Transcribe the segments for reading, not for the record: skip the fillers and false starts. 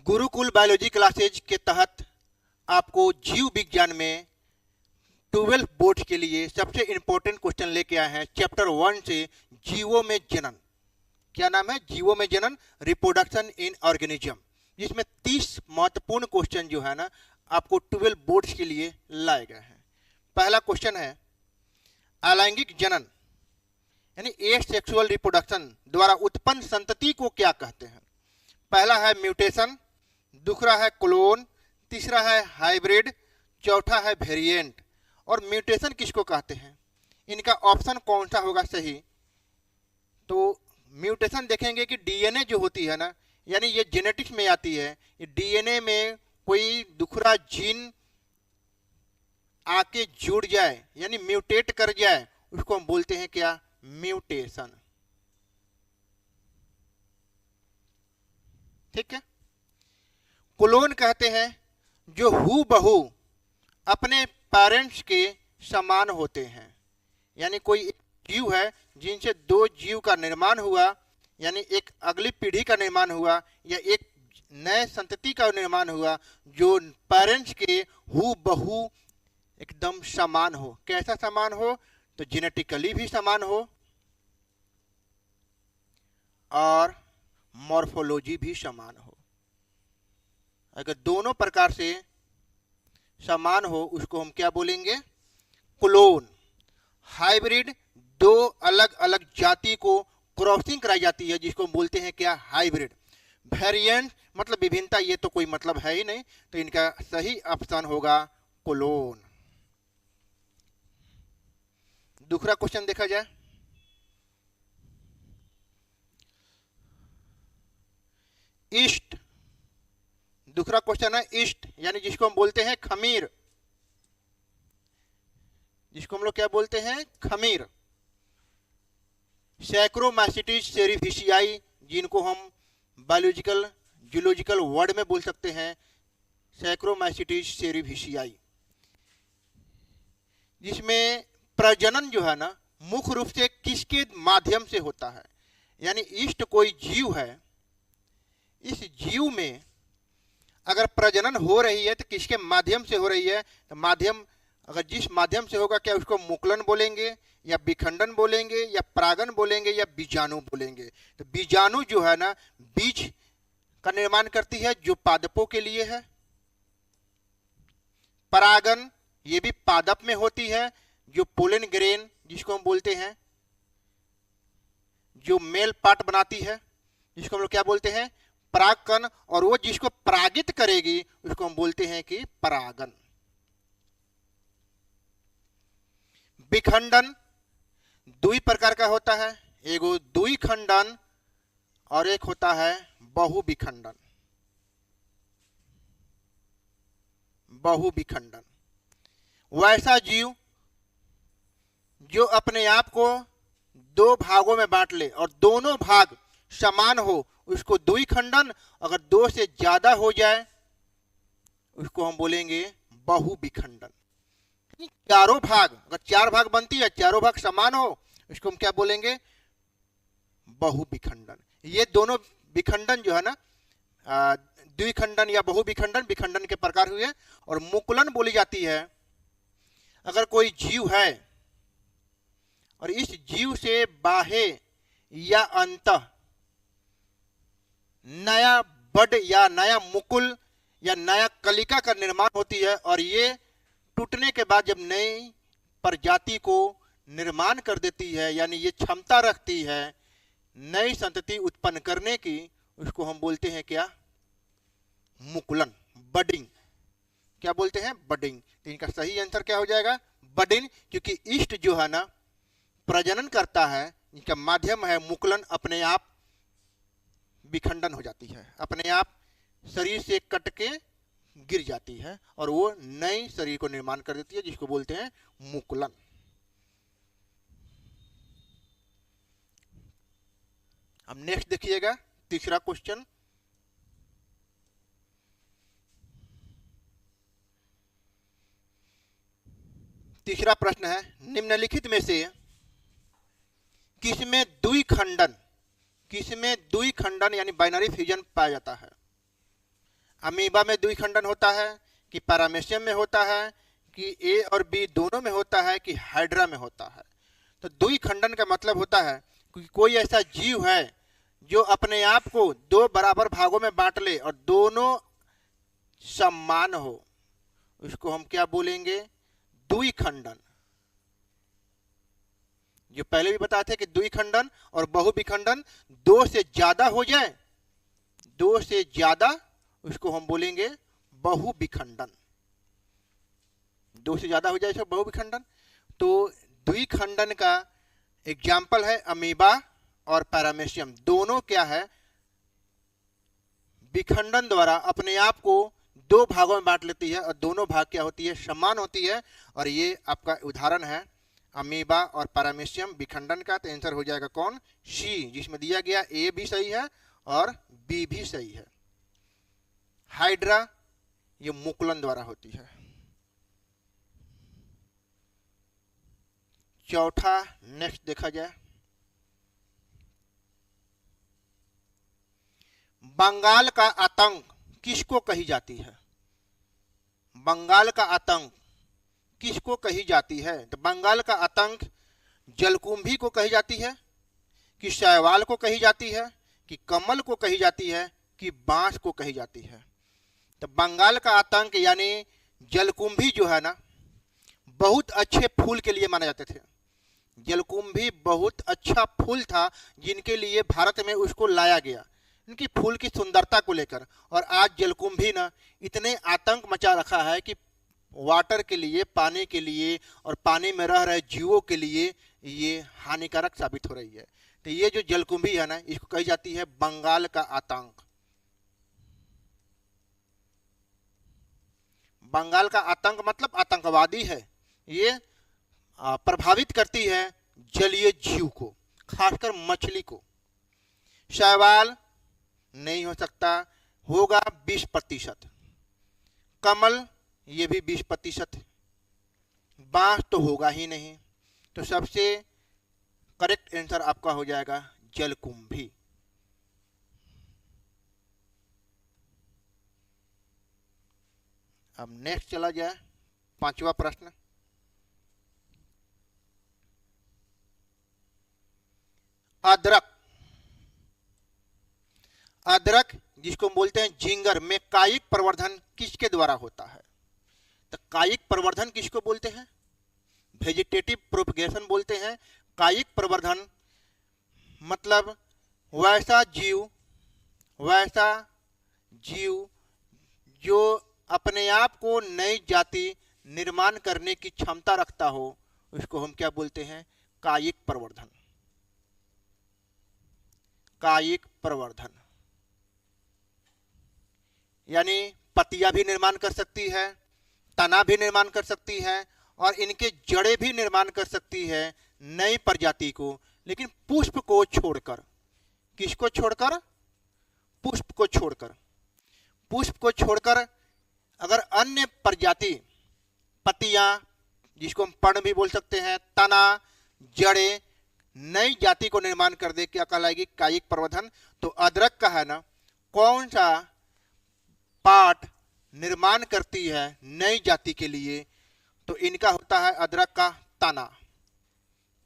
Gurukul biology classes के तहत आपको जीव विज्ञान में 12 बोर्ड के लिए सबसे इम्पोर्टेंट क्वेश्चन लेके आए हैं चैप्टर 1 से जीवों में जनन। क्या नाम है? जीवों में जनन, रिप्रोडक्शन इन ऑर्गेनिज्म। जिसमें 30 महत्वपूर्ण क्वेश्चन जो है ना आपको 12 बोर्ड्स के लिए लाए गए हैं। पहला क्वेश्चन है अलैंगिक जनन यानी एसेक्सुअल रिप्रोडक्शन द्वारा उत्पन्न संतति को क्या कहते हैं? पहला है म्यूटेशन, दूसरा है क्लोन, तीसरा है हाइब्रिड, चौथा है वेरिएंट। और म्यूटेशन किसको कहते हैं? इनका ऑप्शन कौन सा होगा सही? तो म्यूटेशन देखेंगे कि डीएनए जो होती है ना, यानी ये जेनेटिक्स में आती है, ये डीएनए में कोई दूसरा जीन आके जुड़ जाए यानी म्यूटेट कर जाए, उसको हम बोलते हैं क्या? म्यूटेशन। ठीक है। क्लोन कहते हैं जो हूबहू अपने पेरेंट्स के समान होते हैं, यानी कोई जीव है जिनसे दो जीव का निर्माण हुआ, यानी एक अगली पीढ़ी का निर्माण हुआ या एक नए संतति का निर्माण हुआ जो पेरेंट्स के हूबहू एकदम समान हो। कैसा समान हो? तो जेनेटिकली भी समान हो और मॉर्फोलॉजी भी समान हो। अगर दोनों प्रकार से समान हो उसको हम क्या बोलेंगे? क्लोन। हाइब्रिड, दो अलग अलग जाति को क्रॉसिंग कराई जाती है जिसको हम बोलते हैं क्या? हाइब्रिड। वेरिएंट मतलब विभिन्नता, ये तो कोई मतलब है ही नहीं, तो इनका सही ऑप्शन होगा क्लोन। दूसरा क्वेश्चन देखा जाए। ईस्ट। दूसरा क्वेश्चन है ईस्ट, यानी जिसको हम बोलते हैं खमीर, जिसको हम लोग क्या बोलते हैं? खमीर। सैक्रोमाइसीटिस सेरिफिशियाई, जिनको हम बायोलॉजिकल जूलॉजिकल वर्ड में बोल सकते हैं सैक्रोमाइसीटिस सेरिफिशियाई, जिसमें प्रजनन जो है ना मुख्य रूप से किसके माध्यम से होता है? यानी ईस्ट कोई जीव है, इस जीव में अगर प्रजनन हो रही है तो किसके माध्यम से हो रही है? तो माध्यम अगर जिस माध्यम से होगा, क्या उसको मुकुलन बोलेंगे या विखंडन बोलेंगे या परागन बोलेंगे या बीजाणु बोलेंगे? तो बीजाणु जो है ना बीज का निर्माण करती है जो पादपों के लिए है। परागन ये भी पादप में होती है जो पोलन ग्रेन जिसको हम बोलते हैं, जो मेल पार्ट बनाती है जिसको हम लोग क्या बोलते हैं? परागकण। और वो जिसको परागित करेगी उसको हम बोलते हैं कि परागन। विखंडन दुई प्रकार का होता है, एगो द्विखंडन और एक होता है बहुविखंडन। बहुविखंडन वैसा जीव जो अपने आप को दो भागों में बांट ले और दोनों भाग समान हो उसको द्विखंडन, अगर दो से ज्यादा हो जाए उसको हम बोलेंगे बहुविखंडन। चारों भाग, अगर चार भाग बनती है, चारों भाग समान हो, उसको हम क्या बोलेंगे? बहुविखंडन। ये दोनों विखंडन जो है ना द्विखंडन या बहुविखंडन, विखंडन के प्रकार हुए। और मुकुलन बोली जाती है अगर कोई जीव है और इस जीव से बाह्य या अंतः नया बड या नया मुकुल या नया कलिका का निर्माण होती है और ये टूटने के बाद जब नई प्रजाति को निर्माण कर देती है, यानी ये क्षमता रखती है नई संतति उत्पन्न करने की, उसको हम बोलते हैं क्या? मुकुलन, बडिंग। क्या बोलते हैं? बडिंग। तो इनका सही आंसर क्या हो जाएगा? बडिंग। क्योंकि ईस्ट जो है ना प्रजनन करता है, इनका माध्यम है मुकुलन, अपने आप विखंडन हो जाती है, अपने आप शरीर से कट के गिर जाती है और वो नई शरीर को निर्माण कर देती है जिसको बोलते हैं मुकुलन। अब नेक्स्ट देखिएगा तीसरा क्वेश्चन। तीसरा प्रश्न है निम्नलिखित में से किसमें द्विखंडन यानी बाइनरी फ्यूजन पाया जाता है? अमीबा में द्विखंडन होता है कि पैरामेशियम में होता है कि ए और बी दोनों में होता है कि हाइड्रा में होता है। तो द्विखंडन का मतलब होता है कि कोई ऐसा जीव है जो अपने आप को दो बराबर भागों में बांट ले और दोनों समान हो, उसको हम क्या बोलेंगे? द्विखंडन। जो पहले भी बताते कि द्विखंडन और बहुविखंडन दो से ज्यादा हो जाए, दो से ज्यादा, उसको हम बोलेंगे बहुविखंडन। दो से ज्यादा हो जाए तो बहुविखंडन। तो द्विखंडन का एग्जाम्पल है अमीबा और पैरामेशियम। दोनों क्या है? विखंडन द्वारा अपने आप को दो भागों में बांट लेती है और दोनों भाग क्या होती है? समान होती है। और ये आपका उदाहरण है अमीबा और पैरामेशियम विखंडन का। तो आंसर हो जाएगा कौन? सी, जिसमें दिया गया ए भी सही है और बी भी सही है। हाइड्रा ये मुकुलन द्वारा होती है। चौथा नेक्स्ट देखा जाए, बंगाल का आतंक किसको कही जाती है? बंगाल का आतंक किसको कही जाती है? तो बंगाल का आतंक जलकुंभी को कही जाती है कि शैवाल को कही जाती है कि कमल को कही जाती है कि बांस को कही जाती है? तो बंगाल का आतंक यानी जलकुंभी जो है ना, बहुत अच्छे फूल के लिए माने जाते थे। जलकुंभी बहुत अच्छा फूल था जिनके लिए भारत में उसको लाया गया, इनकी फूल की सुंदरता को लेकर। और आज जलकुंभी ना इतने आतंक मचा रखा है कि वाटर के लिए, पानी के लिए और पानी में रह रहे जीवों के लिए ये हानिकारक साबित हो रही है। तो ये जो जलकुंभी है ना, इसको कही जाती है बंगाल का आतंक। बंगाल का आतंक मतलब आतंकवादी है। ये प्रभावित करती है जलीय जीव को, खासकर मछली को। शैवाल नहीं हो सकता, होगा 20%। कमल ये भी 20%। बांस तो होगा ही नहीं। तो सबसे करेक्ट आंसर आपका हो जाएगा जलकुंभी। अब नेक्स्ट चला जाए, पांचवा प्रश्न। अदरक, अदरक जिसको बोलते हैं झिंगर में कायिक प्रवर्धन किसके द्वारा होता है? तो कायिक प्रवर्धन किसको बोलते हैं? वेजिटेटिव प्रोपगेशन बोलते हैं। कायिक प्रवर्धन मतलब वैसा जीव जो अपने आप को नई जाति निर्माण करने की क्षमता रखता हो, उसको हम क्या बोलते हैं? कायिक प्रवर्धन। कायिक प्रवर्धन यानी पत्तियां भी निर्माण कर सकती है, तना भी निर्माण कर सकती है और इनके जड़ें भी निर्माण कर सकती है नई प्रजाति को, लेकिन पुष्प को छोड़कर। किसको छोड़कर? पुष्प को छोड़कर। पुष्प को छोड़कर अगर अन्य प्रजाति, पत्तियां जिसको हम पर्ण भी बोल सकते हैं, तना, जड़ें, नई जाति को निर्माण कर दे, क्या कहलाएगी? कायिक प्रवर्धन। तो अदरक का है ना, कौन सा पार्ट निर्माण करती है नई जाति के लिए? तो इनका होता है अदरक का तना।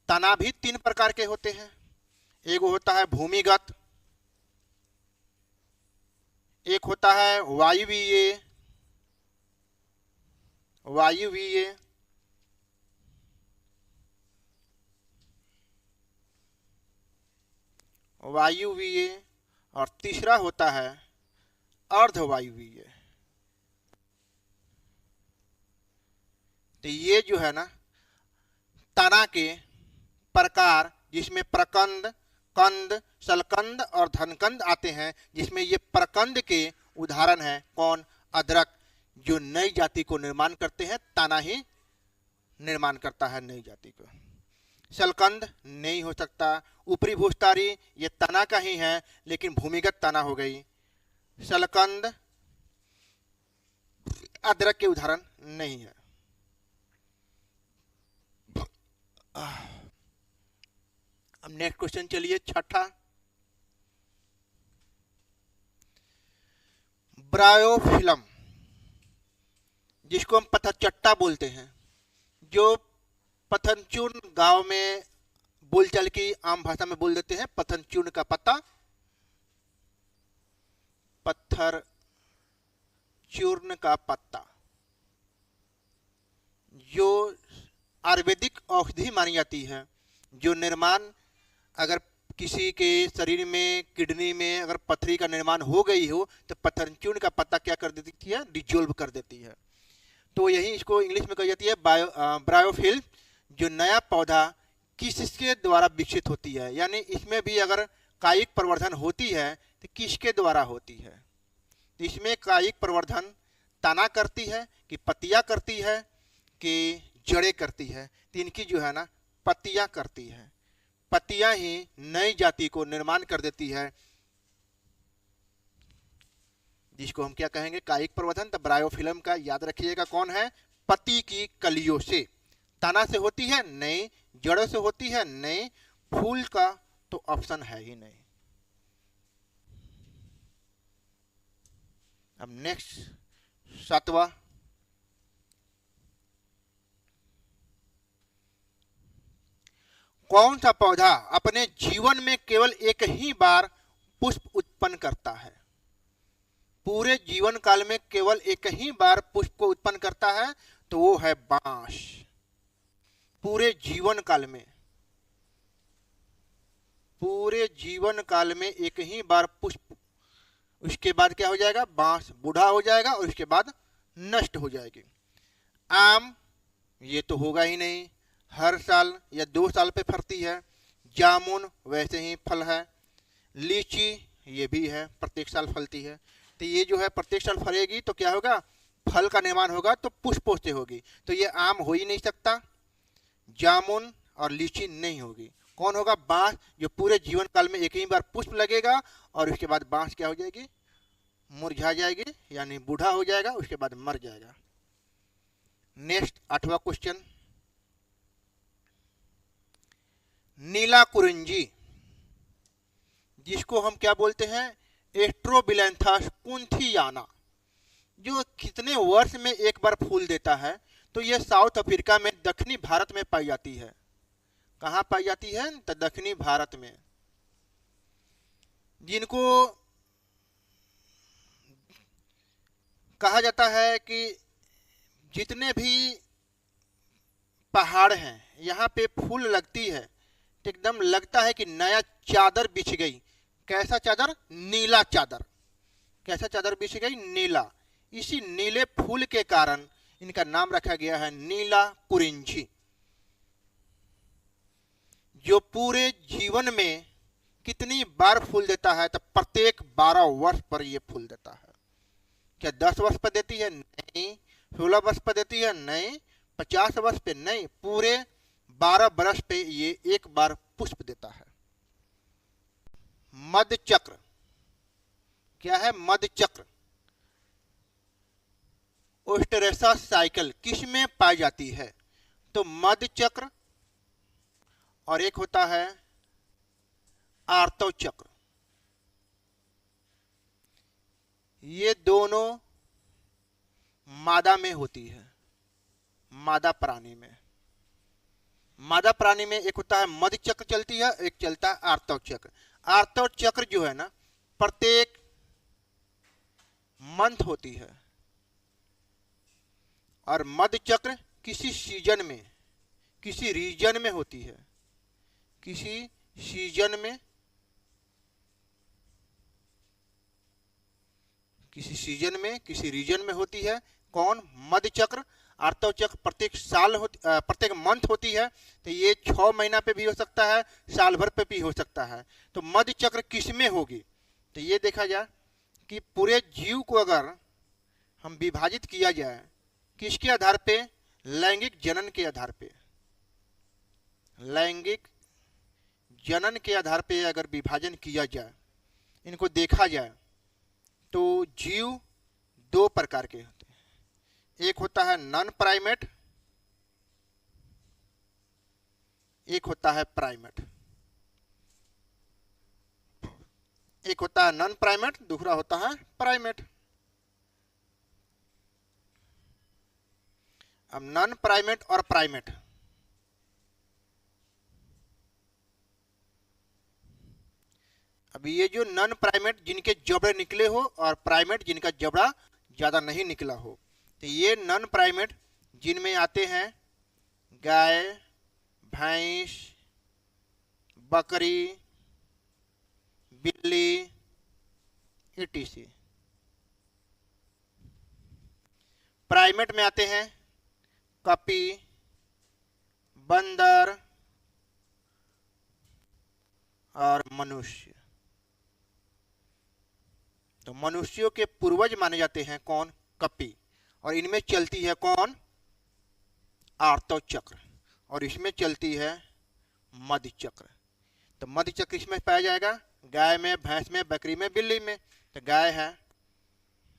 तना भी 3 प्रकार के होते हैं। एक होता है भूमिगत, एक होता है वायुवीय, और तीसरा होता है अर्धवायुवीय। तो ये जो है ना तना के प्रकार, जिसमें प्रकंद, कंद, शलकंद और धनकंद आते हैं, जिसमें ये प्रकंद के उदाहरण है कौन? अदरक, जो नई जाति को निर्माण करते हैं। तना ही निर्माण करता है नई जाति को। शलकंद नहीं हो सकता। ऊपरी भूस्तारी ये तना का ही है, लेकिन भूमिगत तना हो गई। शलकंद अदरक के उदाहरण नहीं है। अब नेक्स्ट क्वेश्चन चलिए, छठा। ब्रायोफिलम, जिसको हम पथचट्टा बोलते हैं, जो पथनचूर्ण गांव में बोलचाल की आम भाषा में बोल देते हैं पथनचूर्ण का पत्ता, पत्थर चूर्ण का पत्ता, जो आयुर्वेदिक औषधि मानी जाती है, जो निर्माण अगर किसी के शरीर में किडनी में अगर पथरी का निर्माण हो गई हो तो पथरचूर्ण का पत्ता क्या कर देती है, डिजोल्व कर देती है। तो यही इसको इंग्लिश में कही जाती है ब्रायोफिल्म, जो नया पौधा किसके द्वारा विकसित होती है, यानी इसमें भी अगर कायिक प्रवर्धन होती है तो किसके द्वारा होती है। तो इसमें कायिक प्रवर्धन तना करती है कि पत्तियां करती है कि जड़ें करती है। तो इनकी जो है ना पत्तियां करती है, पत्तियां ही नई जाति को निर्माण कर देती है, जिसको हम क्या कहेंगे, कायिक प्रवर्धन। तो ब्रायोफिल्म का याद रखिएगा कौन है, पत्ती की कलियों से। तना से होती है नहीं, जड़ों से होती है नहीं, फूल का तो ऑप्शन है ही नहीं। अब नेक्स्ट 7वां, कौन सा पौधा अपने जीवन में केवल एक ही बार पुष्प उत्पन्न करता है, पूरे जीवन काल में केवल एक ही बार पुष्प को उत्पन्न करता है, तो वो है बांस। पूरे जीवन काल में, पूरे जीवन काल में एक ही बार पुष्प, उसके बाद क्या हो जाएगा, बांस बूढ़ा हो जाएगा और उसके बाद नष्ट हो जाएगी। आम ये तो होगा ही नहीं, हर साल या 2 साल पे फलती है। जामुन वैसे ही फल है। लीची ये भी है, प्रत्येक साल फलती है। तो ये जो है प्रत्येक साल फलेगी तो क्या होगा, फल का निर्माण होगा तो पुष्पों से होगी। तो ये आम हो ही नहीं सकता, जामुन और लीची नहीं होगी। कौन होगा, बांस, जो पूरे जीवन काल में एक ही बार पुष्प लगेगा और उसके बाद बांस क्या हो जाएगी, मुरझा जाएगी, यानी बूढ़ा हो जाएगा, उसके बाद मर जाएगा। नेक्स्ट 8वां क्वेश्चन, नीला कुरिंजी, जिसको हम क्या बोलते हैं, एस्ट्रोबिलैंथस कुंथियाना, जो कितने वर्ष में एक बार फूल देता है। तो ये साउथ अफ्रीका में दक्षिणी भारत में पाई जाती है। कहाँ पाई जाती है, तो दक्षिणी भारत में। जिनको कहा जाता है कि जितने भी पहाड़ हैं यहाँ पे फूल लगती है तो एकदम लगता है कि नया चादर बिछ गई। कैसा चादर, नीला चादर। कैसा चादर बिछ गई, नीला। इसी नीले फूल के कारण इनका नाम रखा गया है नीला कुरिंजी, जो पूरे जीवन में कितनी बार फूल देता है, तो प्रत्येक 12 वर्ष पर यह फूल देता है। क्या 10 वर्ष पर देती है, नहीं। 16 वर्ष पर देती है, नहीं। 50 वर्ष पे नहीं, पूरे 12 वर्ष पे ये एक बार पुष्प देता है। मध्य चक्र क्या है, मध्य चक्र ओस्टेरेसा साइकिल किस में पाई जाती है, तो मध्य चक्र, और एक होता है आर्तव चक्र। ये दोनों मादा में होती है, मादा प्राणी में। मादा प्राणी में एक होता है मध्य चक्र चलती है, एक चलता है आर्तव चक्र। आर्तव चक्र जो है ना प्रत्येक मंथ होती है, और मध्य चक्र किसी सीजन में, किसी रीजन में होती है, किसी सीजन में, किसी सीजन में, किसी रीजन में होती है। कौन, मध्य चक्र। आर्तव चक्र प्रत्येक साल प्रत्येक मंथ होती है, तो ये 6 महीना पे भी हो सकता है, साल भर पे भी हो सकता है। तो मध्य चक्र किस में होगी, तो ये देखा जाए कि पूरे जीव को अगर हम विभाजित किया जाए किसके आधार पे, लैंगिक जनन के आधार पे। लैंगिक जनन के आधार पे अगर विभाजन किया जाए, इनको देखा जाए, तो जीव 2 प्रकार के होते हैं। एक होता है नॉन प्राइमेट, एक होता है प्राइमेट। एक होता है नॉन प्राइमेट, दूसरा होता है प्राइमेट। अब नॉन प्राइमेट और प्राइमेट, अब ये जो नॉन प्राइमेट जिनके जबड़े निकले हो और प्राइमेट जिनका जबड़ा ज़्यादा नहीं निकला हो, तो ये नॉन प्राइमेट जिनमें आते हैं गाय, भैंस, बकरी, बिल्ली, etc। प्राइमेट में आते हैं कपी, बंदर और मनुष्य। तो मनुष्यों के पूर्वज माने जाते हैं कौन? कपी। और इनमें चलती है कौन? आर्तव चक्र। और इसमें चलती है मध्य चक्र। तो मध्य चक्र इसमें पाया जाएगा गाय में, भैंस में, बकरी में, बिल्ली में। तो गाय है,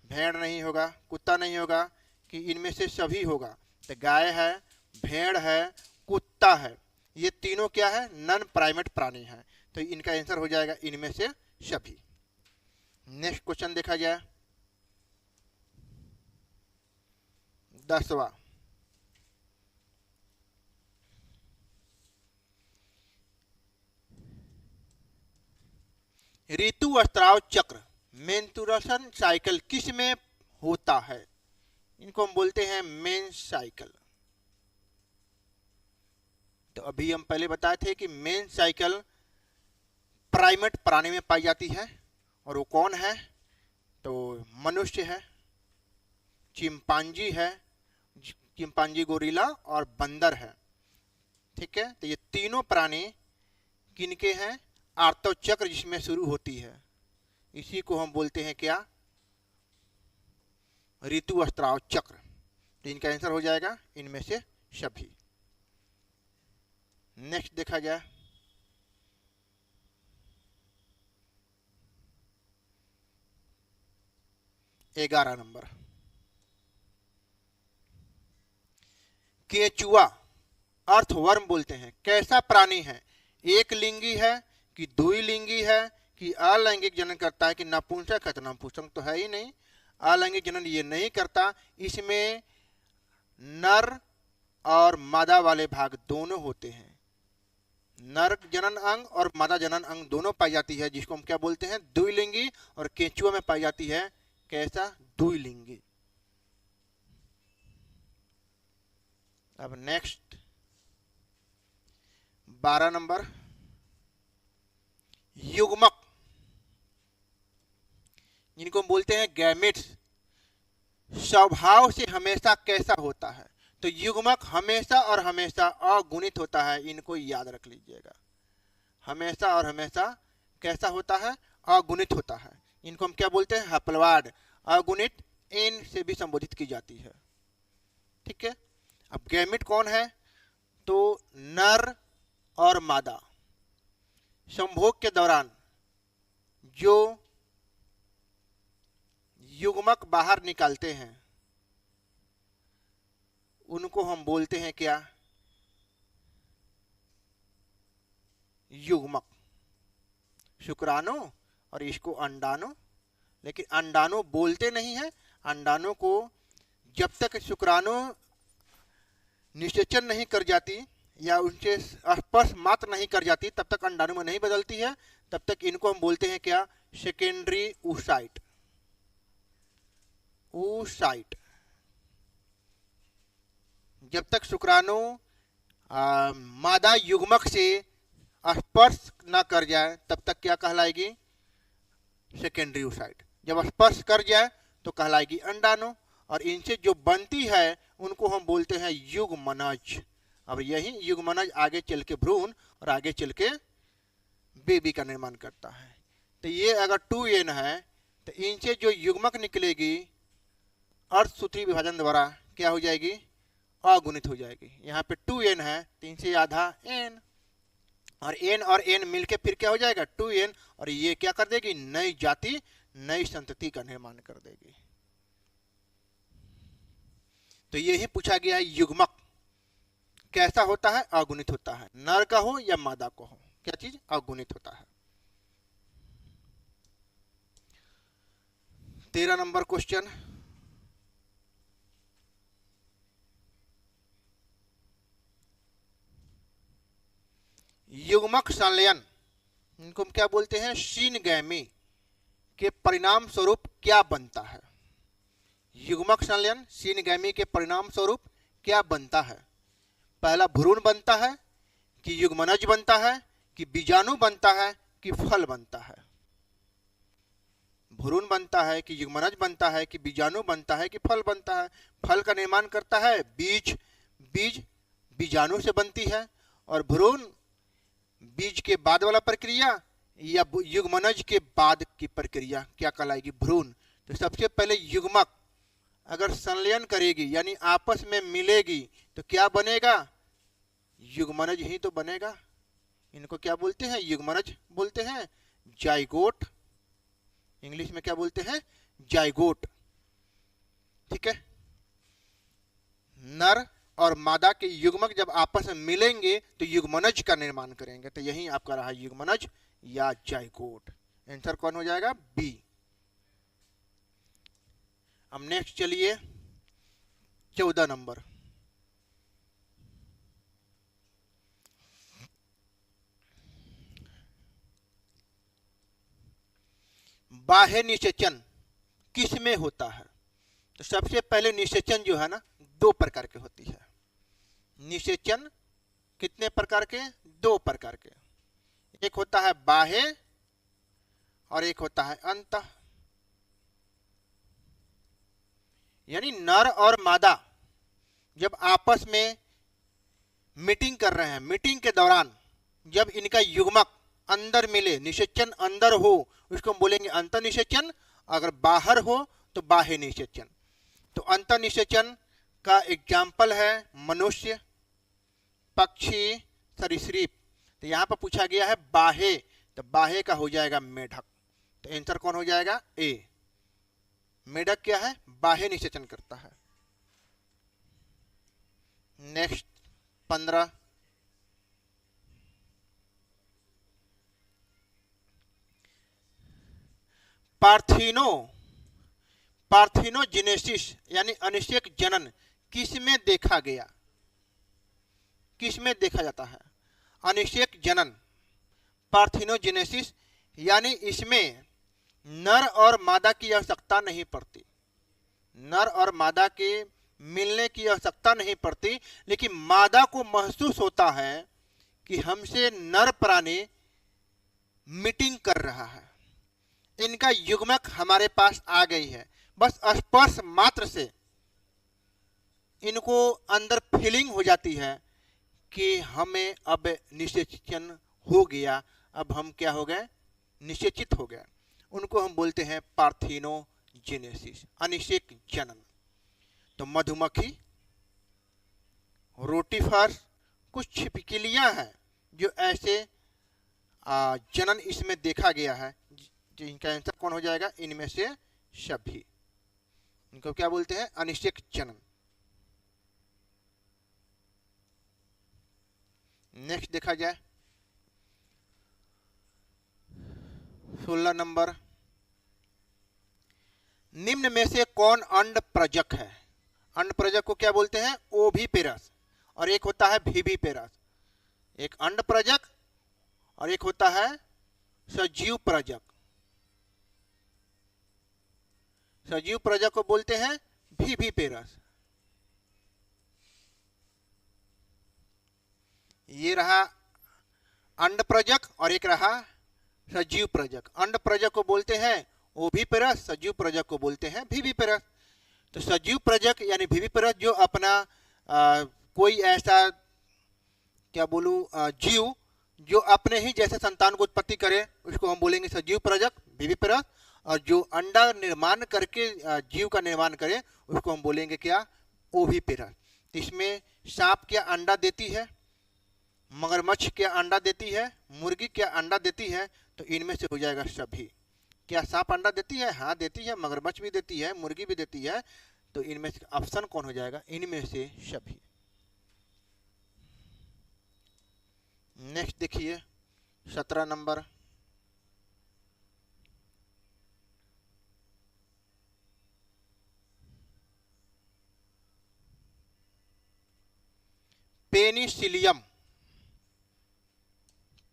भेड़ नहीं होगा, कुत्ता नहीं होगा, कि इनमें से सभी होगा। तो गाय है, भेड़ है, कुत्ता है, ये तीनों क्या है? नॉन प्राइमेट प्राणी है। तो इनका आंसर हो जाएगा इनमें से सभी। नेक्स्ट क्वेश्चन देखा जाए 10वां। ऋतुस्राव चक्र, मेंस्ट्रुएशन साइकिल किस में होता है? इनको हम बोलते हैं मेंस साइकिल। तो अभी हम पहले बताए थे कि मेंस साइकिल प्राइमेट प्राणी में पाई जाती है। और वो कौन है? तो मनुष्य है, चिंपांजी है, चिंपांजी, गोरिल्ला और बंदर है। ठीक है, तो ये तीनों प्राणी किनके हैं? आर्तव चक्र जिसमें शुरू होती है, इसी को हम बोलते हैं क्या? ऋतुस्राव चक्र। तो इनका आंसर हो जाएगा इनमें से सभी। नेक्स्ट देखा जाए 11 नंबर। केचुआ अर्थवर्म बोलते हैं, कैसा प्राणी है? एक लिंगी है कि द्विलिंगी है कि अलैंगिक जनन करता है कि नपुंसक है? तो नपुंसक तो है ही नहीं, अलैंगिक जनन ये नहीं करता। इसमें नर और मादा वाले भाग दोनों होते हैं। नर जनन अंग और मादा जनन अंग दोनों पाई जाती है, जिसको हम क्या बोलते हैं? द्विलिंगी। और केंचुआ में पाई जाती है कैसा? द्विलिंगी। अब नेक्स्ट 12 नंबर, युग्मक, जिनको हम बोलते हैं गैमेट्स, स्वभाव से हमेशा कैसा होता है? तो युग्मक हमेशा और हमेशा अगुणित होता है, इनको याद रख लीजिएगा। हमेशा और हमेशा कैसा होता है? अगुणित होता है। इनको हम क्या बोलते हैं? हप्लवाद। अगुणित इन से भी संबोधित की जाती है। ठीक है, अब गैमेट कौन है? तो नर और मादा संभोग के दौरान जो युग्मक बाहर निकालते हैं उनको हम बोलते हैं क्या? युग्मक। शुक्राणु और इसको अंडाणु। लेकिन अंडाणु बोलते नहीं है। अंडाणु को जब तक शुक्राणु निषेचन नहीं कर जाती या उनसे स्पर्श मात्र नहीं कर जाती तब तक अंडाणु में नहीं बदलती है। तब तक इनको हम बोलते हैं क्या? Secondary oocyte। oocyte। जब तक शुक्राणु मादा युग्मक से स्पर्श न कर जाए तब तक क्या कहलाएगी? Secondary oocyte। जब स्पर्श कर जाए तो कहलाएगी अंडाणु। और इनसे जो बनती है उनको हम बोलते हैं युग्मनज। अब यही युग्मनज आगे चल के भ्रूण और आगे चल के बेबी का निर्माण करता है। तो ये अगर 2n है तो इनसे जो युग्मक निकलेगी अर्धसूत्री विभाजन द्वारा क्या हो जाएगी? अगुणित हो जाएगी। यहाँ पे 2n है तो इनसे आधा n, और n मिलके फिर क्या हो जाएगा? 2n। और ये क्या कर देगी? नई जाति, नई संतति का निर्माण कर देगी। तो ये ही पूछा गया है, युग्मक कैसा होता है? अगुणित होता है। नर का हो या मादा को हो, क्या चीज? अगुणित होता है। 13 नंबर क्वेश्चन, युग्मक संलयन, इनको हम क्या बोलते हैं, सीनगैमी के परिणाम स्वरूप क्या बनता है। युग्मक संलयन सीनगैमी के परिणाम स्वरूप क्या बनता है। पहला भ्रूण बनता है कि युग्मनज बनता है कि बीजाणु बनता है कि फल बनता है। भ्रूण बनता है कि युग्मनज बनता है कि बीजाणु बनता है कि फल बनता है। फल का निर्माण करता है बीज, बीज बीजाणु से बनती है, और भ्रूण बीज के बाद वाला प्रक्रिया या युग्मनज के बाद की प्रक्रिया क्या कहलाएगी, भ्रूण। तो सबसे पहले युग्मक अगर संलयन करेगी यानी आपस में मिलेगी तो क्या बनेगा, युग्मनज ही तो बनेगा। इनको क्या बोलते हैं, युग्मनज बोलते हैं, जाइगोट। इंग्लिश में क्या बोलते हैं, जाइगोट। ठीक है, नर और मादा के युग्मक जब आपस में मिलेंगे तो युग्मनज का निर्माण करेंगे। तो यही आपका रहा युग्मनज या जाइगोट। आंसर कौन हो जाएगा, बी। अब नेक्स्ट चलिए 14 नंबर। बाह्य निषेचन किस में होता है। तो सबसे पहले निषेचन जो है ना, दो प्रकार के होती है। निषेचन कितने प्रकार के, दो प्रकार के। एक होता है बाह्य और एक होता है अंतः। यानी नर और मादा जब आपस में मीटिंग कर रहे हैं, मीटिंग के दौरान जब इनका युग्मक अंदर मिले, निषेचन अंदर हो, उसको हम बोलेंगे अंतः निषेचन। अगर बाहर हो तो बाह्य निषेचन। तो अंतः निषेचन का एग्जाम्पल है मनुष्य, पक्षी, सरीसृप। तो यहाँ पर पूछा गया है बाह्य, तो बाह्य का हो जाएगा मेढक। तो आंसर कौन हो जाएगा, ए। मेढक क्या है, बाह्य निषेचन करता है। नेक्स्ट 15। पार्थिनोजेनेसिस यानी अनिषेक जनन किस में देखा गया, किस में देखा जाता है। अनिषेक जनन पार्थिनोजेनेसिस यानी इसमें नर और मादा की आवश्यकता नहीं पड़ती, नर और मादा के मिलने की आवश्यकता नहीं पड़ती, लेकिन मादा को महसूस होता है कि हमसे नर प्राणी मीटिंग कर रहा है, इनका युग्मक हमारे पास आ गई है। बस स्पर्श मात्र से इनको अंदर फीलिंग हो जाती है कि हमें अब निषेचन हो गया, अब हम क्या हो गए, निषेचित हो गए। उनको हम बोलते हैं पार्थिनोजेनेसिस, अनिषेक जनन। तो मधुमक्खी, रोटीफर, कुछ छिपकलियां हैं जो ऐसे जनन इसमें देखा गया है। इनका आंसर कौन हो जाएगा, इनमें से सभी। इनको क्या बोलते हैं, अनिषेक जनन। नेक्स्ट देखा जाए 16 नंबर। निम्न में से कौन अंड प्रजक है। अंड प्रजक को क्या बोलते हैं, ओविपेरस, और एक होता है विविपेरस। एक अंड प्रजक और एक होता है सजीव प्रजक। सजीव प्रजक को बोलते हैं विविपेरस। ये रहा अंड प्रजक और एक रहा सजीव प्रजक। अंड प्रजक को बोलते हैं ओविपेरस, सजीव प्रजक को बोलते हैं विविपेरस। तो सजीव प्रजक यानी विविपेरस जो अपना कोई ऐसा क्या बोलूं जीव जो अपने ही जैसे संतान को उत्पत्ति करे, उसको हम बोलेंगे सजीव प्रजक विविपेरस। और जो अंडा निर्माण करके जीव का निर्माण करे, उसको हम बोलेंगे क्या, ओविपेरस। इसमें सांप क्या अंडा देती है, मगरमच्छ क्या अंडा देती है, मुर्गी क्या अंडा देती है। तो इनमें से हो जाएगा सभी। क्या सांप अंडा देती है, हाँ देती है, मगरमच्छ भी देती है, मुर्गी भी देती है। तो इनमें से ऑप्शन कौन हो जाएगा, इनमें से सभी। नेक्स्ट देखिए 17 नंबर। पेनिसिलियम,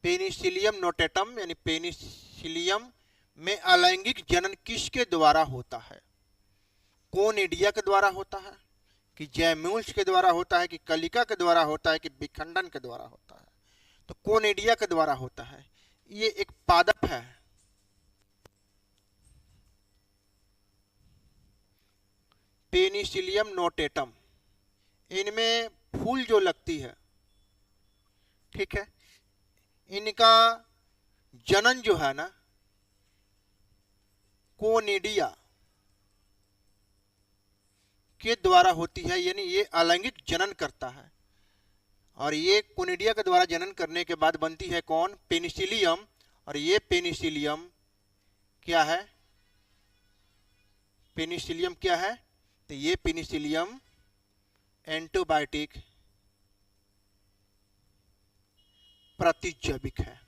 पेनिसिलियम नोटेटम यानी पेनिसिलियम में अलैंगिक जनन किसके द्वारा होता है? कोनिडिया के द्वारा होता है, कि जैम्यूल्स के द्वारा होता है, कि कलिका के द्वारा होता है, कि विखंडन के द्वारा होता है? तो कोनिडिया के द्वारा होता है। ये एक पादप है, पेनिसिलियम नोटेटम। इनमें फूल जो लगती है, ठीक है, इनका जनन जो है ना कोनिडिया के द्वारा होती है, यानी ये अलैंगिक जनन करता है। और ये कोनिडिया के द्वारा जनन करने के बाद बनती है कौन? पेनिसिलियम। और ये पेनिसिलियम क्या है? पेनिसिलियम क्या है? तो ये पेनिसिलियम एंटीबायोटिक प्रतिजैविक है।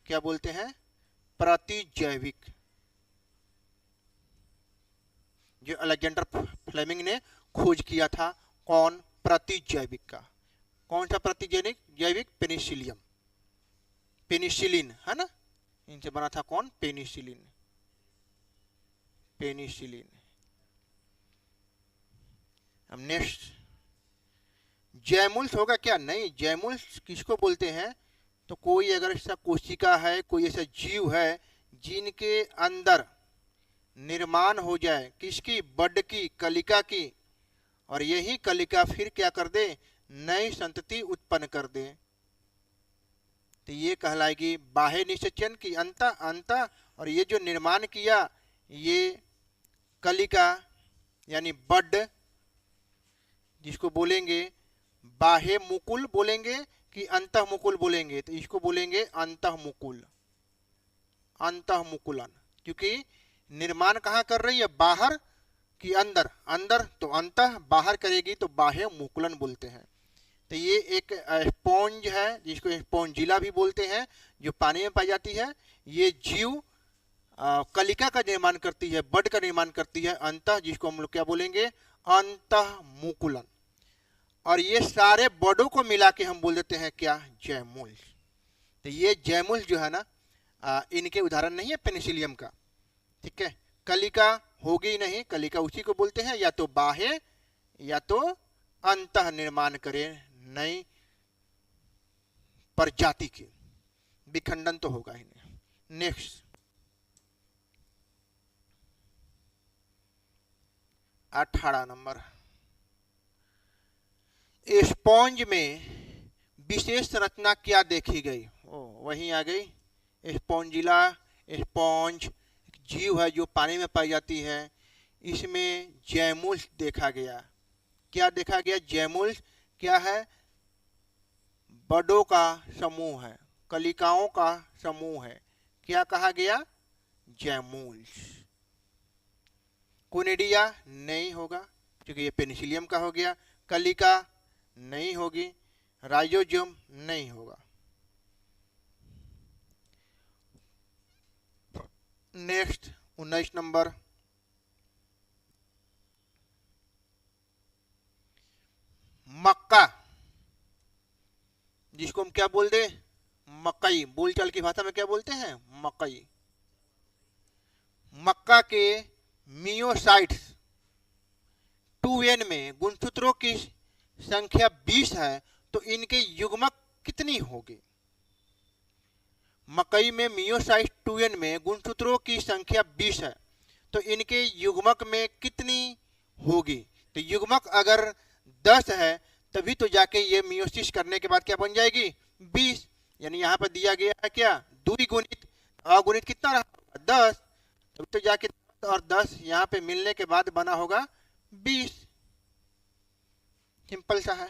क्या बोलते हैं? प्रतिजैविक। जो अलेक्जेंडर फ्लेमिंग ने खोज किया था, कौन? प्रतिजैविक का। कौन सा प्रतिजैविक? जैविक पेनिसिलियम, पेनिसिलिन है ना, इनसे बना था कौन? Penicillin, penicillin. अब नेक्स्ट, जैमुल्स होगा क्या? नहीं, जैमुल्स किसको बोलते हैं? तो कोई अगर ऐसा कोशिका है, कोई ऐसा जीव है जिनके अंदर निर्माण हो जाए किसकी? बड की, कलिका की, और यही कलिका फिर क्या कर दे? नई संतति उत्पन्न कर दे, तो ये कहलाएगी बाह्य निषेचन की अंत। और ये जो निर्माण किया ये कलिका यानी बड, जिसको बोलेंगे बाह्य मुकुल बोलेंगे कि अंतः मुकुल बोलेंगे? तो इसको बोलेंगे अंतः मुकुल, अंतः मुकुलन। क्योंकि निर्माण कहाँ कर रही है? बाहर कि अंदर? अंदर तो अंतः, बाहर करेगी तो बाह्य मुकुलन बोलते हैं। तो ये एक स्पॉन्ज है, जिसको स्पॉन्जिला भी बोलते हैं, जो पानी में पाई जाती है। ये जीव कलिका का निर्माण करती है, बड का निर्माण करती है अंतः, जिसको हम लोग क्या बोलेंगे? अंतः मुकुलन। और ये सारे बडों को मिला के हम बोल देते हैं क्या? जैमुल्स। तो ये जैमुल्स जो है ना, इनके उदाहरण नहीं है पेनिसिलियम का, ठीक है। कलिका होगी नहीं, कलिका उसी को बोलते हैं, या तो बाह्य या तो अंतः निर्माण करे नई प्रजाति की, विखंडन तो होगा ही नहीं। नेक्स्ट, 18 नंबर, स्पॉन्ज में विशेष संरचना क्या देखी गई? वहीं आ गई स्पॉन्जिला। स्पॉन्ज जीव है जो पानी में पाई जाती है, इसमें जैमुल्स देखा गया। क्या देखा गया? जैमुल्स क्या है? बडों का समूह है, कलिकाओं का समूह है। क्या कहा गया? जैमुल्स। कोनिडिया नहीं होगा क्योंकि ये पेनिसिलियम का हो गया। कलिका नहीं होगी, राइजोजियम नहीं होगा। नेक्स्ट 19 नंबर, मक्का, जिसको हम क्या बोल दे? मकई। बोलचाल की भाषा में क्या बोलते हैं? मकई। मक्का के मियोसाइट्स 2n में गुणसूत्रों की संख्या 20 है, तो इनके युग्मक कितनी होगी? मकई में मियोसाइट 2n में गुणसूत्रों की संख्या 20 है, तो इनके युग्मक में कितनी होगी? तो युग्मक अगर 10 है तभी तो जाके ये मियोसिस करने के बाद क्या बन जाएगी? 20। यानी यहाँ पर दिया गया है क्या? द्विगुणित, अगुणित कितना रहा? 10। तभी तो जाके 10 और 10 यहाँ पे मिलने के बाद बना होगा 20। सिंपल सा है।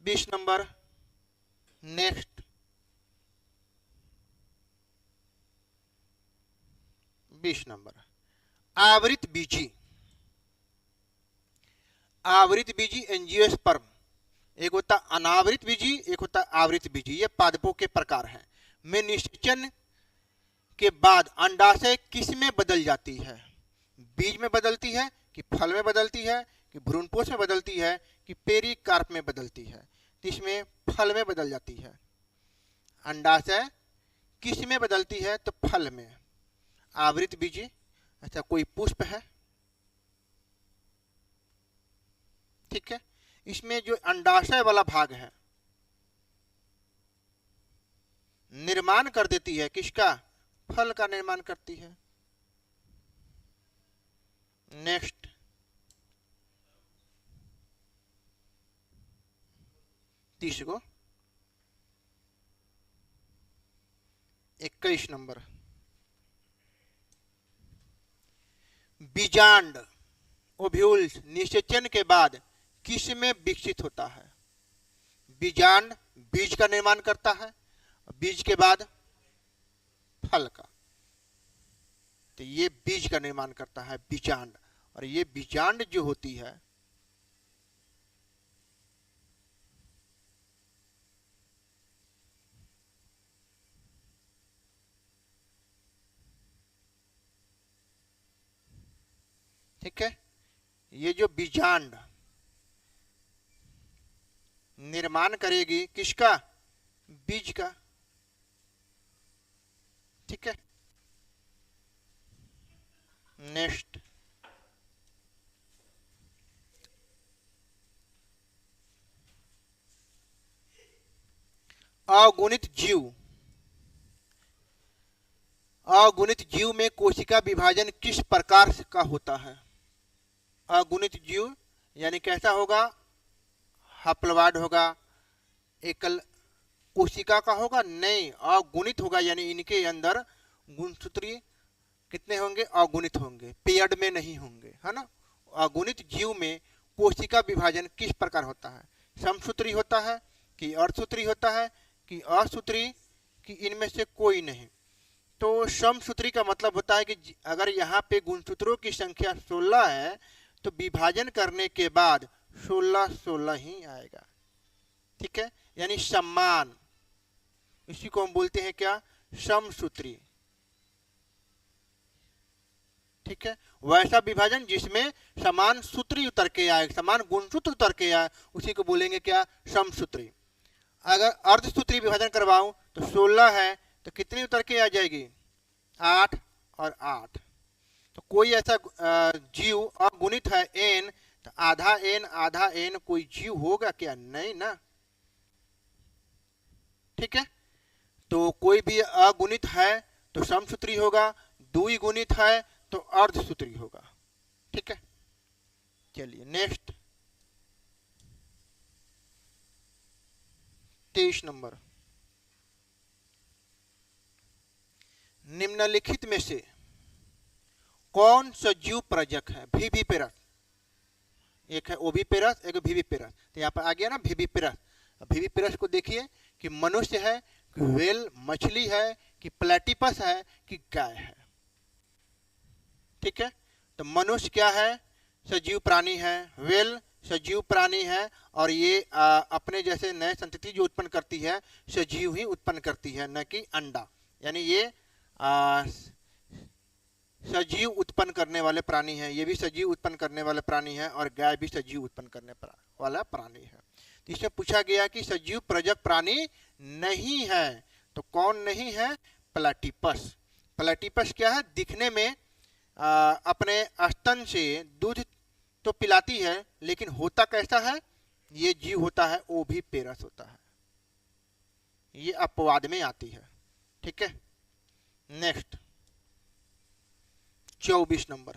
20 नंबर, नेक्स्ट 20 नंबर, आवृत बीजी। आवृत बीजी एंजियोस्पर्म, एक होता अनावृत बीजी, एक होता आवृत बीजी। ये पादपों के प्रकार हैं। में निषेचन के बाद अंडाशय किस में बदल जाती है? बीज में बदलती है कि फल में बदलती है कि भ्रूणपोष में बदलती है कि पेरिकार्प में बदलती है? तो इसमें फल में बदल जाती है। अंडाशय किस में बदलती है? तो फल में। आवृत बीजी, अच्छा कोई पुष्प है, ठीक है। इसमें जो अंडाशय वाला भाग है निर्माण कर देती है किसका? फल का निर्माण करती है। नेक्स्ट, तीसरो 21 नंबर, बीजांड ओव्यूल्स निषेचन के बाद किस में विकसित होता है? बीजांड बीज का निर्माण करता है, बीज के बाद फल का, तो ये बीज का निर्माण करता है बीजांड। और ये बीजांड जो होती है ठीक है, ये जो बीजांड निर्माण करेगी किसका? बीज का, ठीक है। नेक्स्ट, अगुणित जीव। अगुणित जीव में कोशिका विभाजन किस प्रकार का होता है? अगुणित जीव यानी कैसा होगा? हप्लवाद होगा, एकल कोशिका का होगा? नहीं, अगुणित होगा, यानी इनके अंदर गुणसूत्री कितने होंगे? अगुणित होंगे, पेयर्ड में नहीं होंगे, है ना। अगुणित जीव में कोशिका विभाजन किस प्रकार होता है? समसूत्री होता है कि अर्धसूत्री होता है कि असूत्री कि इनमें से कोई नहीं? तो समसूत्री का मतलब होता है कि अगर यहाँ पे गुणसूत्रों की संख्या 16 है तो विभाजन करने के बाद 16 ही आएगा, ठीक है, यानी समान। इसी को हम बोलते हैं क्या? समसूत्री, ठीक है। वैसा विभाजन जिसमें समान सूत्री उतर के आए, समान गुणसूत्र उतर के आए, उसी को बोलेंगे क्या? समसूत्री। अगर अर्धसूत्री विभाजन करवाऊं तो 16 है तो कितनी उतर के आ जाएगी? 8 और 8। तो कोई ऐसा जीव अगुणित है n, तो आधा n कोई जीव होगा क्या? नहीं ना, ठीक है। तो कोई भी अगुणित है तो समसूत्री होगा, द्विगुणित है तो अर्धसूत्री होगा, ठीक है। चलिए नेक्स्ट 23 नंबर, निम्नलिखित में से कौन सजीव प्रजक है? विविपेरस, एक है ओविपेरस, एक विविपेरस। तो यहाँ पर आ गया ना विविपेरस। विविपेरस को देखिए कि मनुष्य है कि व्हेल मछली है कि प्लेटिपस है कि गाय है, ठीक है। तो मनुष्य क्या है? सजीव प्राणी है, व्हेल सजीव प्राणी है, और ये अपने जैसे नए संतति जो उत्पन्न करती है सजीव ही उत्पन्न करती है, न कि अंडा। यानी ये सजीव उत्पन्न करने वाले प्राणी है, ये भी सजीव उत्पन्न करने वाले प्राणी है, और गाय भी सजीव उत्पन्न करने वाला प्राणी है। तो इसमें पूछा गया कि सजीव प्रजक प्राणी नहीं है, तो कौन नहीं है? प्लेटिपस। प्लेटिपस क्या है? दिखने में अपने स्तन से दूध तो पिलाती है, लेकिन होता कैसा है? ये जीव होता है ओविपेरस होता है, ये अपवाद में आती है, ठीक है। नेक्स्ट 24 नंबर,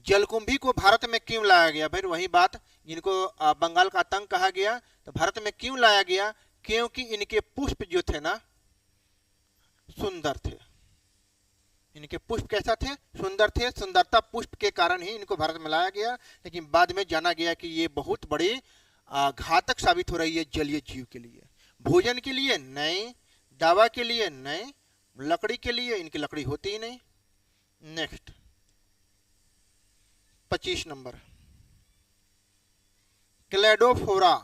जलकुंभी को भारत में क्यों लाया गया? फिर वही बात, जिनको बंगाल का आतंक कहा गया, तो भारत में क्यों लाया गया? क्योंकि इनके पुष्प जो थे ना सुंदर थे। इनके पुष्प कैसा थे? सुंदर थे। सुंदरता पुष्प के कारण ही इनको भारत में लाया गया, लेकिन बाद में जाना गया कि ये बहुत बड़ी घातक साबित हो रही है जलीय जीव के लिए। भोजन के लिए नहीं, दवा के लिए नहीं, लकड़ी के लिए इनकी लकड़ी होती ही नहीं। नेक्स्ट 25 नंबर, क्लेडोफोरा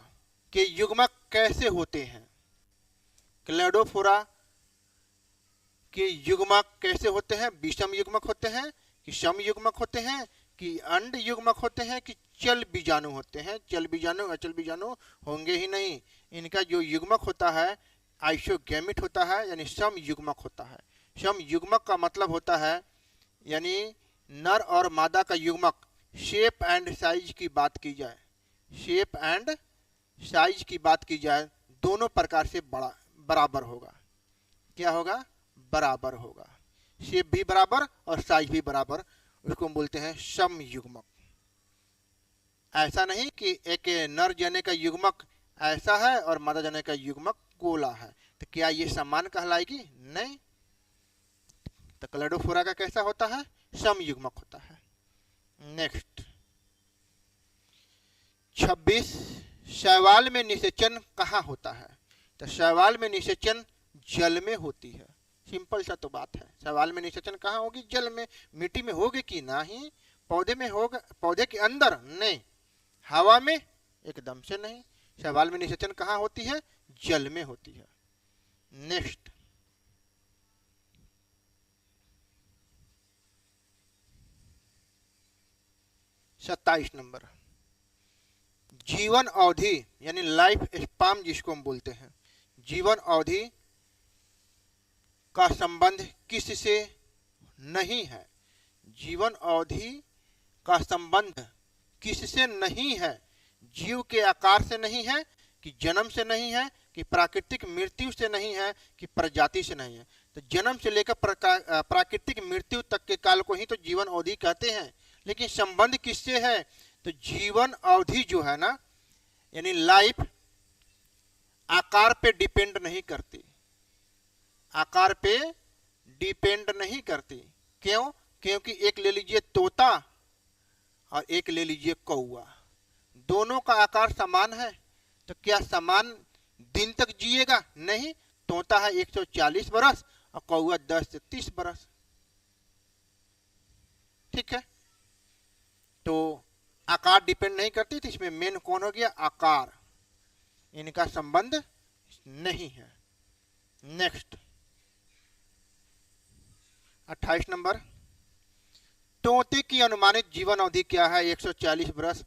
के युग्मक कैसे होते हैं? क्लेडोफोरा के युग्मक कैसे होते हैं? विषम युग्मक होते हैं कि सम युग्मक होते हैं कि अंड युग्मक होते हैं कि चल बीजाणु होते हैं। चल बीजाणु अचल बीजाणु होंगे ही नहीं। इनका जो युग्मक होता है आइसोगैमेट होता है, यानी सम युग्मक होता है। सम युग्मक का मतलब होता है यानी नर और मादा का युग्मक। शेप एंड साइज की बात की जाए, शेप एंड साइज की बात की जाए, दोनों प्रकार से बराबर होगा। क्या होगा? बराबर होगा। शेप भी बराबर और साइज भी बराबर, उसको हम बोलते हैं सम युग्मक। ऐसा नहीं कि एक नर जने का युग्मक ऐसा है और मादा जने का युग्मक गोला है, तो क्या ये समान कहलाएगी? नहीं। तो क्लैडोफोरा का कैसा होता है? सम युग्मक होता है। नेक्स्ट 26, शैवाल में निषेचन कहाँ होता है? तो शैवाल में निषेचन जल में होती है। सिंपल सा तो बात है। शैवाल में निषेचन कहाँ होगी? जल में। मिट्टी में होगी कि नहीं? पौधे में होगा? पौधे के अंदर? नहीं। हवा में? एकदम से नहीं। शैवाल में निषेचन कहाँ होती है? जल में होती है। नेक्स्ट 27 नंबर, जीवन अवधि यानी लाइफ स्पान जिसको हम बोलते हैं, जीवन अवधि का संबंध किससे नहीं है? जीवन अवधि का संबंध किससे नहीं है? जीव के आकार से नहीं है, कि जन्म से नहीं है, कि प्राकृतिक मृत्यु से नहीं है, कि प्रजाति से नहीं है। तो जन्म से लेकर प्राकृतिक मृत्यु तक के काल को ही तो जीवन अवधि कहते हैं। लेकिन संबंध किससे है? तो जीवन अवधि जो है ना, यानी लाइफ, आकार पे डिपेंड नहीं करती। आकार पे डिपेंड नहीं करती। क्यों? क्योंकि एक ले लीजिए तोता और एक ले लीजिए कौआ, दोनों का आकार समान है, तो क्या समान दिन तक जिएगा? नहीं। तोता है 140 बरस और कौआ 10 से 30 बरस। ठीक है, तो आकार डिपेंड नहीं करती, तो इसमें मेन कौन हो गया? आकार। इनका संबंध नहीं है। नेक्स्ट 28 नंबर, तोते की अनुमानित जीवन अवधि क्या है? 140 बरस।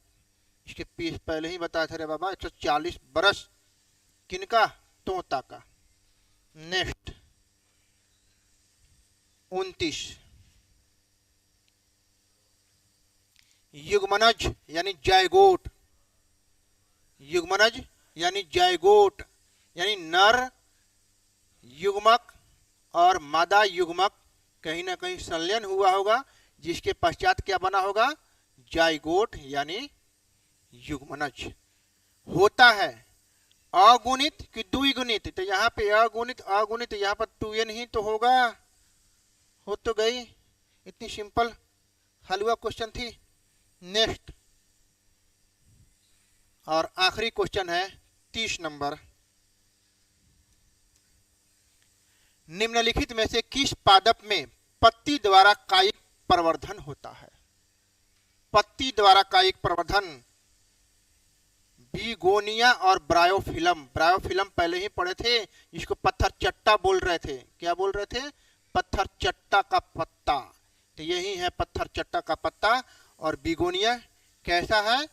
इसके पहले ही बताया था रे बाबा, 140 बरस। किनका? तोता का। नेक्स्ट 29, युग्मनज यानी जायगोट। युग्मनज यानी जायगोट, यानी नर युग्मक और मादा युग्मक कहीं ना कहीं संलयन हुआ होगा, जिसके पश्चात क्या बना होगा? जायगोट यानी युग्मनज। होता है अगुणित कि द्विगुणित? तो यहाँ पे अगुणित, अगुणित, यहाँ पर 2n ही तो होगा। हो तो गई। इतनी सिंपल हलवा क्वेश्चन थी। नेक्स्ट और आखिरी क्वेश्चन है 30 नंबर, निम्नलिखित में से किस पादप में पत्ती द्वारा कायिक प्रवर्धन होता है? पत्ती द्वारा कायिक प्रवर्धन बिगोनिया और ब्रायोफिलम। ब्रायोफिलम पहले ही पढ़े थे, इसको पत्थर चट्टा बोल रहे थे। क्या बोल रहे थे? पत्थर चट्टा का पत्ता। तो यही है पत्थर चट्टा का पत्ता। और बिगोनिया कैसा है?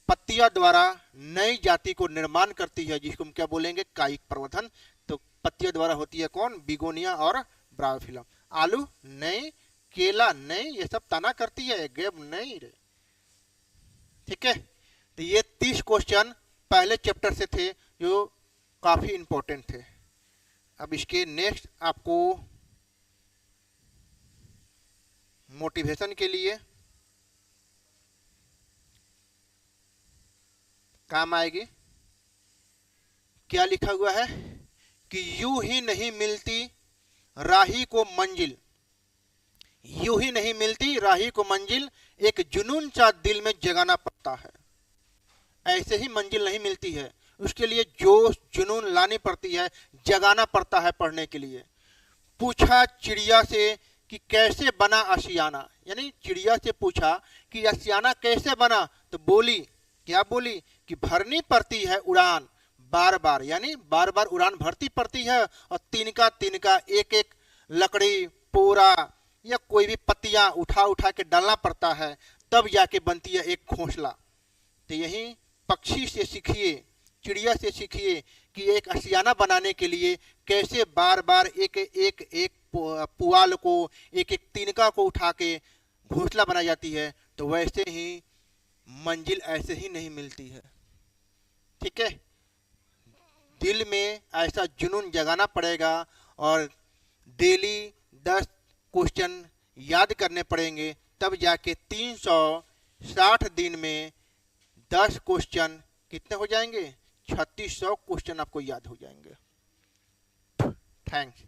पत्तियां द्वारा नई जाति को निर्माण करती है, जिसको हम क्या बोलेंगे? कायिक प्रवर्धन। तो पत्तियां द्वारा होती है कौन? बिगोनिया और ब्रायोफिलम। आलू नहीं, केला नहीं, ये सब तना करती है, गेब नहीं रे। ठीक है, तो ये 30 क्वेश्चन पहले चैप्टर से थे जो काफी इंपॉर्टेंट थे। अब इसके नेक्स्ट आपको मोटिवेशन के लिए काम आएगी। क्या लिखा हुआ है कि यूं ही नहीं मिलती राही को मंजिल, यूं ही नहीं मिलती राही को मंजिल, एक जुनून सा दिल में जगाना पड़ता है। ऐसे ही मंजिल नहीं मिलती है, उसके लिए जोश जुनून लानी पड़ती है, जगाना पड़ता है पढ़ने के लिए। पूछा चिड़िया से कि कैसे बना आशियाना, यानी चिड़िया से पूछा कि आशियाना कैसे बना, तो बोली, क्या बोली? कि भरनी पड़ती है उड़ान बार बार, यानी बार बार उड़ान भरती पड़ती है, और तिनका तिनका एक एक लकड़ी, पोरा या कोई भी पत्तियां उठा उठा के डालना पड़ता है, तब जाके बनती है एक घोंसला। तो यही पक्षी से सीखिए, चिड़िया से सीखिए कि एक आशियाना बनाने के लिए कैसे बार बार एक एक एक पुआल को, एक एक तिनका को उठा के घोंसला बनाई जाती है। तो वैसे ही मंजिल ऐसे ही नहीं मिलती है। ठीक है, दिल में ऐसा जुनून जगाना पड़ेगा और डेली 10 क्वेश्चन याद करने पड़ेंगे, तब जाके 360 दिन में 10 क्वेश्चन कितने हो जाएंगे? 3600 क्वेश्चन आपको याद हो जाएंगे। थैंक्स।